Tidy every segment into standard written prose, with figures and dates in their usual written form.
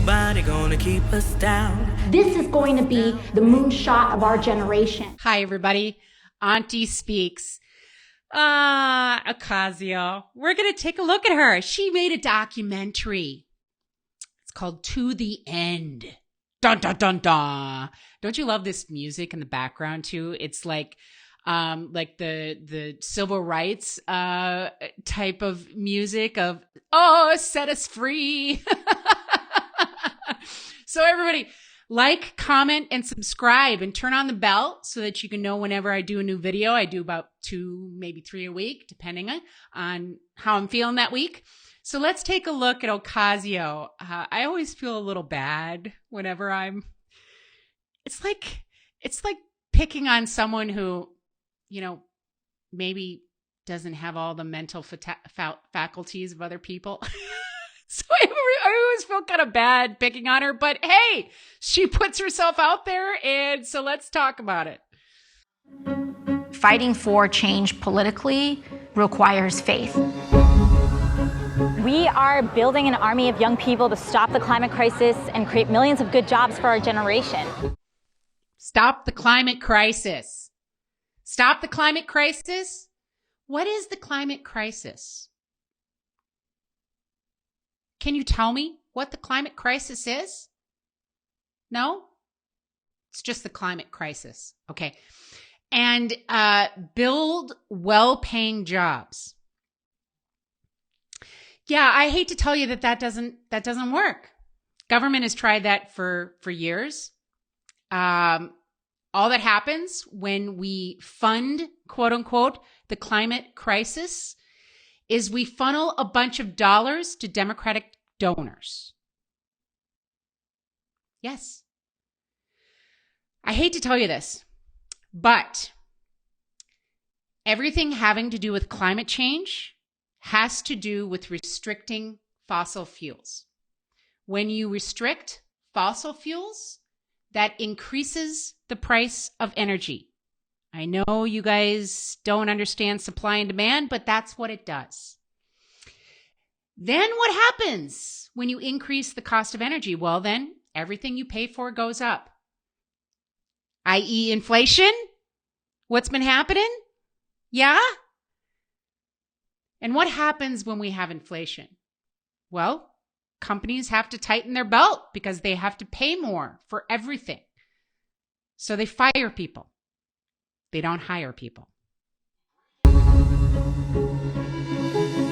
nobody gonna keep us down. This is going to be the moonshot of our generation. Hi, everybody. Auntie speaks. Ocasio. We're going to take a look at her. She made a documentary. It's called To the End. Dun, dun, dun, dun. Don't you love this music in the background, too? It's like the civil rights type of music of, oh, set us free. So everybody, like, comment, and subscribe, and turn on the bell so that you can know whenever I do a new video. I do about 2, maybe 3 a week, depending on how I'm feeling that week. So let's take a look at Ocasio. I always feel a little bad whenever it's like picking on someone who, maybe doesn't have all the mental faculties of other people. So I always feel kind of bad picking on her, but hey, she puts herself out there, and so let's talk about it. Fighting for change politically requires faith. We are building an army of young people to stop the climate crisis and create millions of good jobs for our generation. Stop the climate crisis. Stop the climate crisis? What is the climate crisis? Can you tell me what the climate crisis is? No? It's just the climate crisis. Okay. And build well-paying jobs. Yeah, I hate to tell you that doesn't work. Government has tried that for years. All that happens when we fund, quote unquote, the climate crisis is we funnel a bunch of dollars to Democratic donors. Yes. I hate to tell you this, but everything having to do with climate change has to do with restricting fossil fuels. When you restrict fossil fuels, that increases the price of energy. I know you guys don't understand supply and demand, but that's what it does. Then what happens when you increase the cost of energy? Well, then everything you pay for goes up, i.e. inflation. What's been happening? Yeah? And what happens when we have inflation? Well, companies have to tighten their belt because they have to pay more for everything. So they fire people. They don't hire people.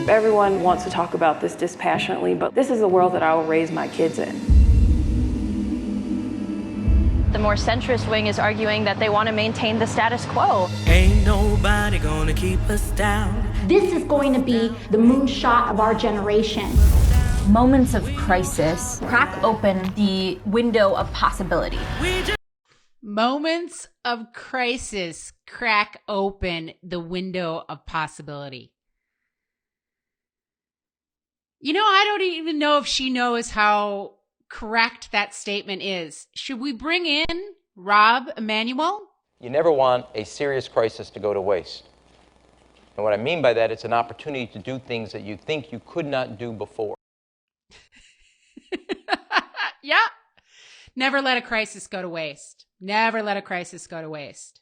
Everyone wants to talk about this dispassionately, but this is the world that I will raise my kids in. The more centrist wing is arguing that they want to maintain the status quo. Ain't nobody gonna keep us down. This is going to be the moonshot of our generation. Moments of crisis crack open the window of possibility. Moments of crisis crack open the window of possibility. I don't even know if she knows how correct that statement is. Should we bring in Rob Emanuel? You never want a serious crisis to go to waste. And what I mean by that, it's an opportunity to do things that you think you could not do before. Yeah. Never let a crisis go to waste. Never let a crisis go to waste.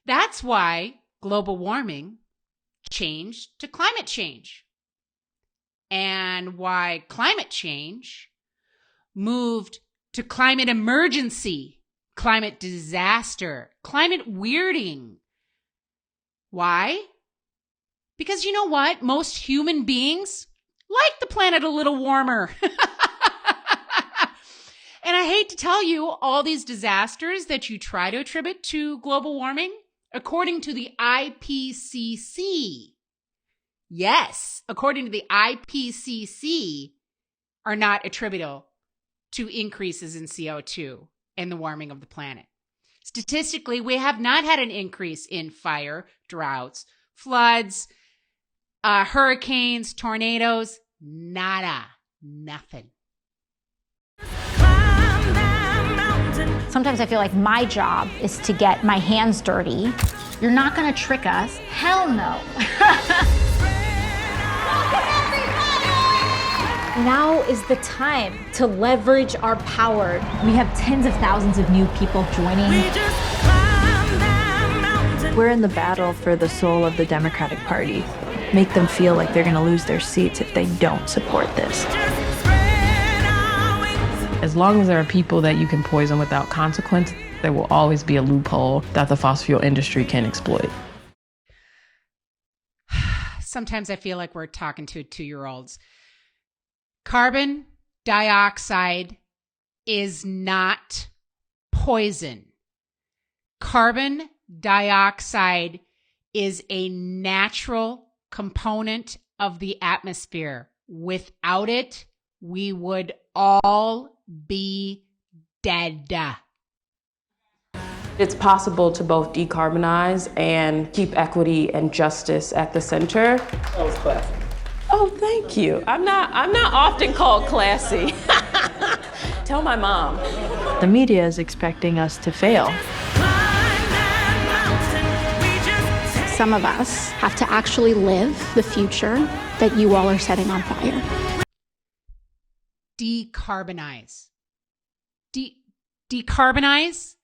That's why global warming changed to climate change. And why climate change moved to climate emergency, climate disaster, climate weirding. Why? Because you know what? Most human beings like the planet a little warmer. And I hate to tell you, all these disasters that you try to attribute to global warming, according to the IPCC, yes, according to the IPCC, are not attributable to increases in CO2 and the warming of the planet. Statistically, we have not had an increase in fire, droughts, floods, hurricanes, tornadoes, nada, nothing. Sometimes I feel like my job is to get my hands dirty. You're not going to trick us. Hell no. Now is the time to leverage our power. We have tens of thousands of new people joining. We just climb that mountain. We're in the battle for the soul of the Democratic Party. Make them feel like they're going to lose their seats if they don't support this. Just spread our wings. As long as there are people that you can poison without consequence, there will always be a loophole that the fossil fuel industry can exploit. Sometimes I feel like we're talking to 2-year-olds. Carbon dioxide is not poison. Carbon dioxide is a natural component of the atmosphere. Without it, we would all be dead. It's possible to both decarbonize and keep equity and justice at the center. That was classy. Oh, thank you. I'm not often called classy. Tell my mom. The media is expecting us to fail. Some of us have to actually live the future that you all are setting on fire. Decarbonize. Decarbonize?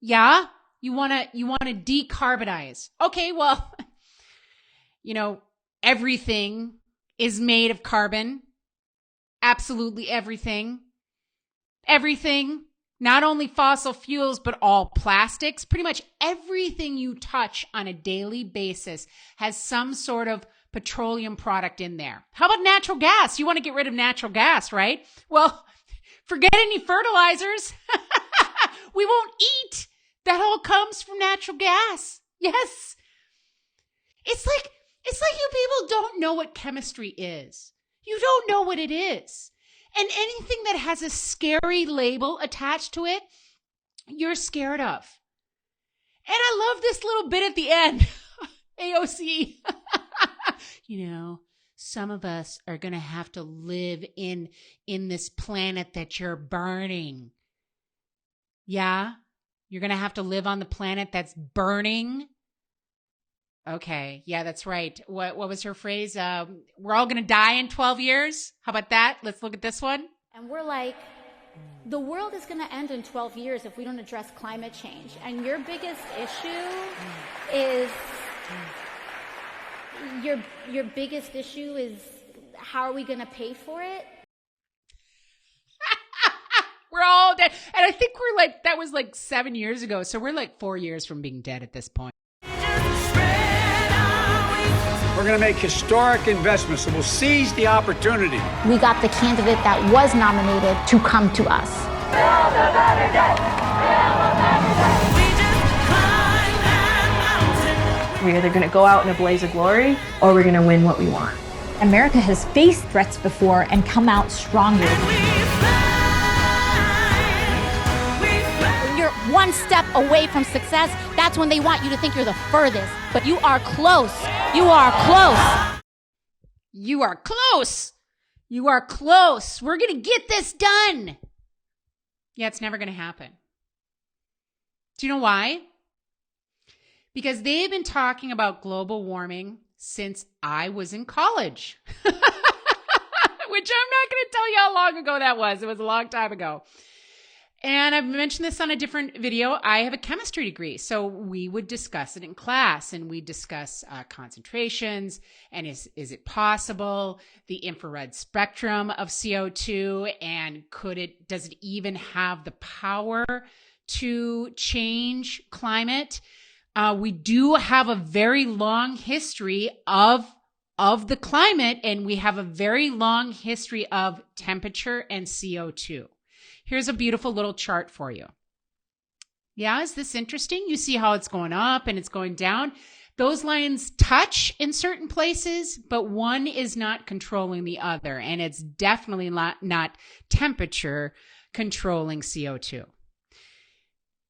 Yeah? You want to decarbonize. Okay, well, everything is made of carbon. Absolutely everything. Everything. Not only fossil fuels, but all plastics. Pretty much everything you touch on a daily basis has some sort of petroleum product in there. How about natural gas? You want to get rid of natural gas, right? Well, forget any fertilizers. We won't eat. That all comes from natural gas. Yes. It's like you people don't know what chemistry is. You don't know what it is. And anything that has a scary label attached to it, you're scared of. And I love this little bit at the end. AOC. Some of us are going to have to live in this planet that you're burning. Yeah? You're going to have to live on the planet that's burning? Okay. Yeah, that's right. What was her phrase? We're all going to die in 12 years. How about that? Let's look at this one. And we're like, the world is going to end in 12 years if we don't address climate change. And your biggest issue is your biggest issue is how are we going to pay for it? We're all dead. And I think that was 7 years ago. So we're 4 years from being dead at this point. We're going to make historic investments and we'll seize the opportunity. We got the candidate that was nominated to come to us. We're either going to go out in a blaze of glory or we're going to win what we want. America has faced threats before and come out stronger. When you're one step away from success, that's when they want you to think you're the furthest. But you are close. You are close. You are close. You are close. We're going to get this done. Yeah, it's never going to happen. Do you know why? Because they've been talking about global warming since I was in college. Which I'm not going to tell you how long ago that was. It was a long time ago. And I've mentioned this on a different video. I have a chemistry degree, so we would discuss it in class, and we discuss concentrations, and is it possible, the infrared spectrum of CO2, and does it even have the power to change climate? We do have a very long history of the climate, and we have a very long history of temperature and CO2. Here's a beautiful little chart for you. Yeah, is this interesting? You see how it's going up and it's going down. Those lines touch in certain places, but one is not controlling the other. And it's definitely not temperature controlling CO2.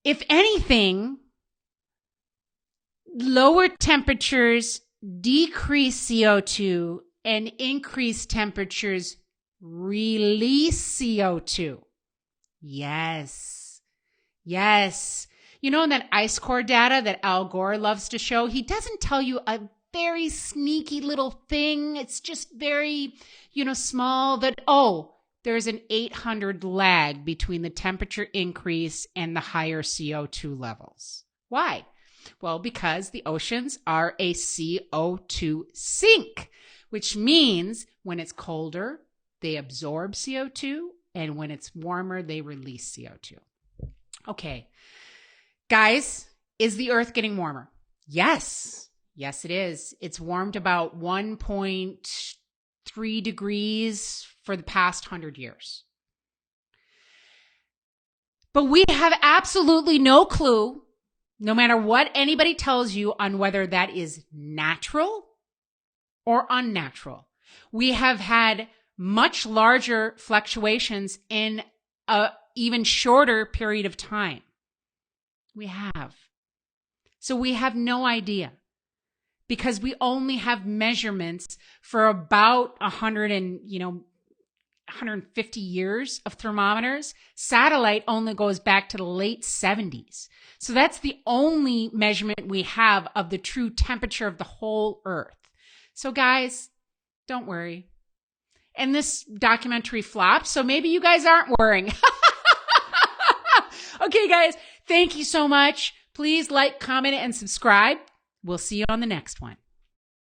If anything, lower temperatures decrease CO2 and increased temperatures release CO2. Yes. Yes. In that ice core data that Al Gore loves to show, he doesn't tell you a very sneaky little thing. It's just very, small that, there's an 800 lag between the temperature increase and the higher CO2 levels. Why? Well, because the oceans are a CO2 sink, which means when it's colder, they absorb CO2, and when it's warmer, they release CO2. Okay. Guys, is the Earth getting warmer? Yes. Yes, it is. It's warmed about 1.3 degrees for the past 100 years. But we have absolutely no clue, no matter what anybody tells you, on whether that is natural or unnatural. We have had much larger fluctuations in a even shorter period of time. We have. So we have no idea, because we only have measurements for about 150 years of thermometers. Satellite only goes back to the late 70s. So that's the only measurement we have of the true temperature of the whole Earth. So guys, don't worry. And this documentary flopped, so maybe you guys aren't worrying. Okay, guys, thank you so much. Please like, comment, and subscribe. We'll see you on the next one.